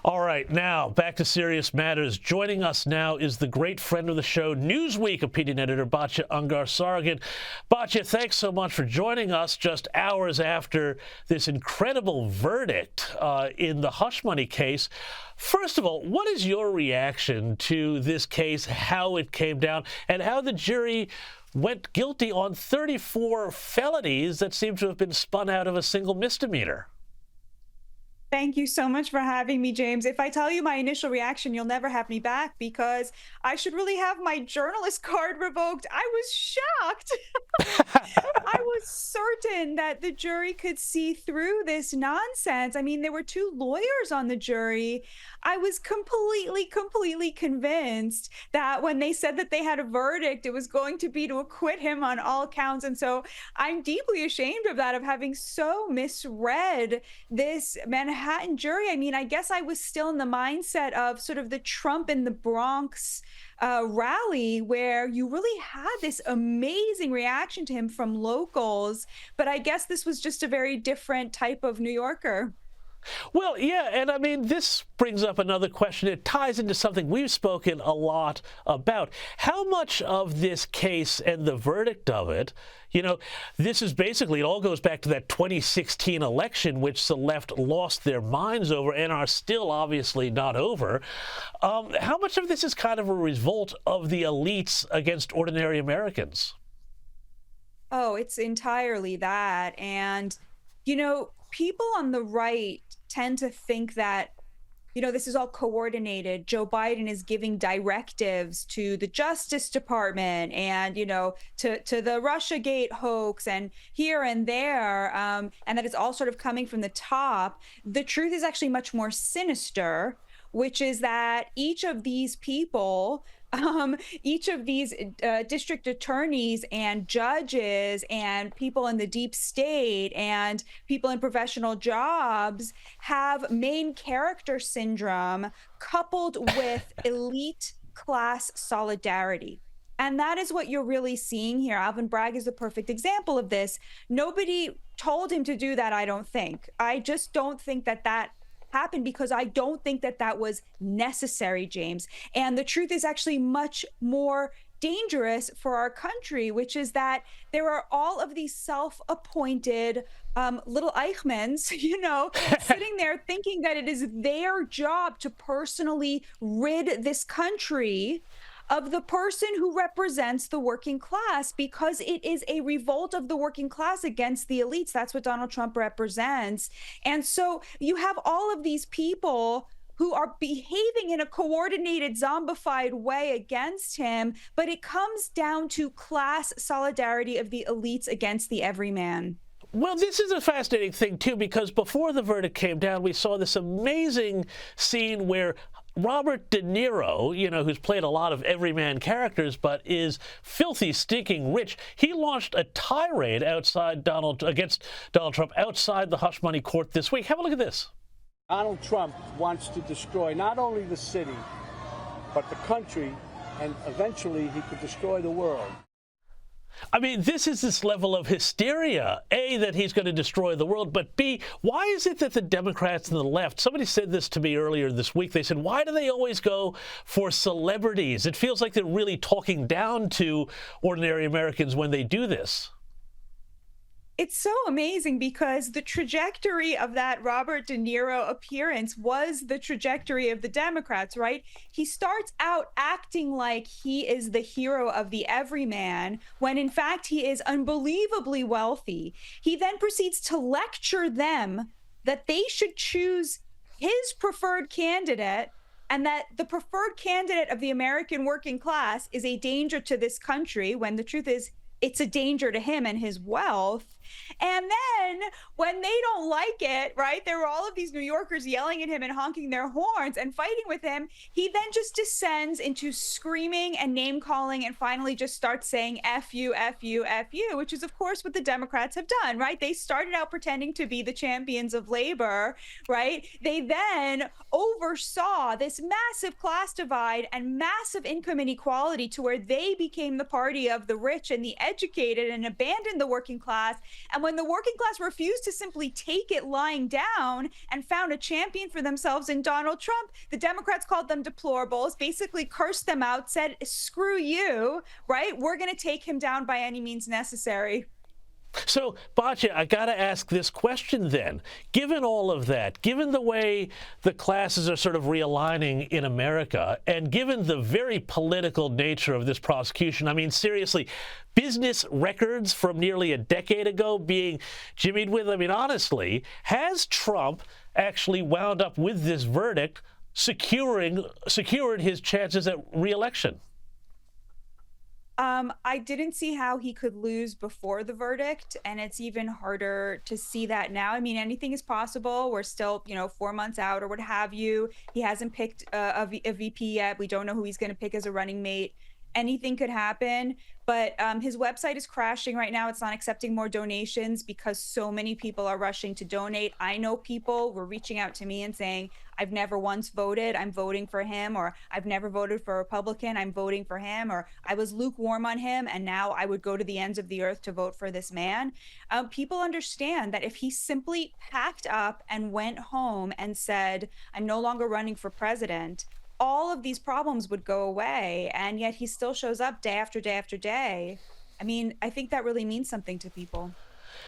All right, now back to serious matters. Joining us now is the great friend of the show, Newsweek opinion editor Batya Ungar-Sargon. Batya, thanks so much for joining us just hours after this incredible verdict in the hush money case. First of all, what is your reaction to this case, how it came down, and how the jury went guilty on 34 felonies that seem to have been spun out of a single misdemeanor? Thank you so much for having me, James. If I tell you my initial reaction, you'll never have me back because I should really have my journalist card revoked. I was shocked. I was certain that the jury could see through this nonsense. I mean, there were two lawyers on the jury. I was completely convinced that when they said that they had a verdict, it was going to be to acquit him on all counts. And so I'm deeply ashamed of that, of having so misread this Manhattan jury. I mean, I guess I was still in the mindset of sort of the Trump in the Bronx rally where you really had this amazing reaction to him from locals. But I guess this was just a very different type of New Yorker. Well, yeah, and I mean, this brings up another question. It ties into something we've spoken a lot about. How much of this case and the verdict of it, this is basically, it all goes back to that 2016 election, which the left lost their minds over and are still obviously not over. How much of this is kind of a revolt of the elites against ordinary Americans? Oh, it's entirely that. And, people on the right tend to think that, this is all coordinated. Joe Biden is giving directives to the Justice Department and, to the Russiagate hoax and here and there, and that it's all sort of coming from the top. The truth is actually much more sinister, which is that each of these people, each of these district attorneys and judges and people in the deep state and people in professional jobs have main character syndrome coupled with elite class solidarity. And that is what you're really seeing here. Alvin Bragg is the perfect example of this. Nobody told him to do that, I don't think. I just don't think that happened because I don't think that was necessary, James. And the truth is actually much more dangerous for our country, which is that there are all of these self-appointed little Eichmanns, sitting there thinking that it is their job to personally rid this country of the person who represents the working class, because it is a revolt of the working class against the elites. That's what Donald Trump represents. And so you have all of these people who are behaving in a coordinated, zombified way against him, but it comes down to class solidarity of the elites against the everyman. Well, this is a fascinating thing, too, because before the verdict came down, we saw this amazing scene where Robert De Niro, who's played a lot of everyman characters, but is filthy, stinking rich. He launched a tirade against Donald Trump outside the hush money court this week. Have a look at this. Donald Trump wants to destroy not only the city, but the country, and eventually he could destroy the world. I mean, this is this level of hysteria, A, that he's going to destroy the world, but B, why is it that the Democrats and the left, somebody said this to me earlier this week, they said, why do they always go for celebrities? It feels like they're really talking down to ordinary Americans when they do this. It's so amazing because the trajectory of that Robert De Niro appearance was the trajectory of the Democrats, right? He starts out acting like he is the hero of the everyman, when in fact he is unbelievably wealthy. He then proceeds to lecture them that they should choose his preferred candidate, and that the preferred candidate of the American working class is a danger to this country, when the truth is it's a danger to him and his wealth. And then when they don't like it, right, there were all of these New Yorkers yelling at him and honking their horns and fighting with him. He then just descends into screaming and name calling and finally just starts saying F you, F you, F you, which is, of course, what the Democrats have done, right? They started out pretending to be the champions of labor, right? They then oversaw this massive class divide and massive income inequality to where they became the party of the rich and the educated and abandoned the working class. And when the working class refused to simply take it lying down and found a champion for themselves in Donald Trump, the Democrats called them deplorables, basically cursed them out, said, screw you, right? We're going to take him down by any means necessary. So, Batya, I got to ask this question then. Given all of that, given the way the classes are sort of realigning in America, and given the very political nature of this prosecution, I mean, seriously, business records from nearly a decade ago being jimmied with, I mean, honestly, has Trump actually wound up with this verdict secured his chances at reelection? I didn't see how he could lose before the verdict, and it's even harder to see that now. I mean, anything is possible. We're still, 4 months out or what have you. He hasn't picked a VP yet. We don't know who he's going to pick as a running mate. Anything could happen, but his website is crashing right now. It's not accepting more donations because so many people are rushing to donate. I know people were reaching out to me and saying, I've never once voted, I'm voting for him, or I've never voted for a Republican, I'm voting for him, or I was lukewarm on him, and now I would go to the ends of the earth to vote for this man. People understand that if he simply packed up and went home and said, I'm no longer running for president, all of these problems would go away, and yet he still shows up day after day after day. I mean, I think that really means something to people.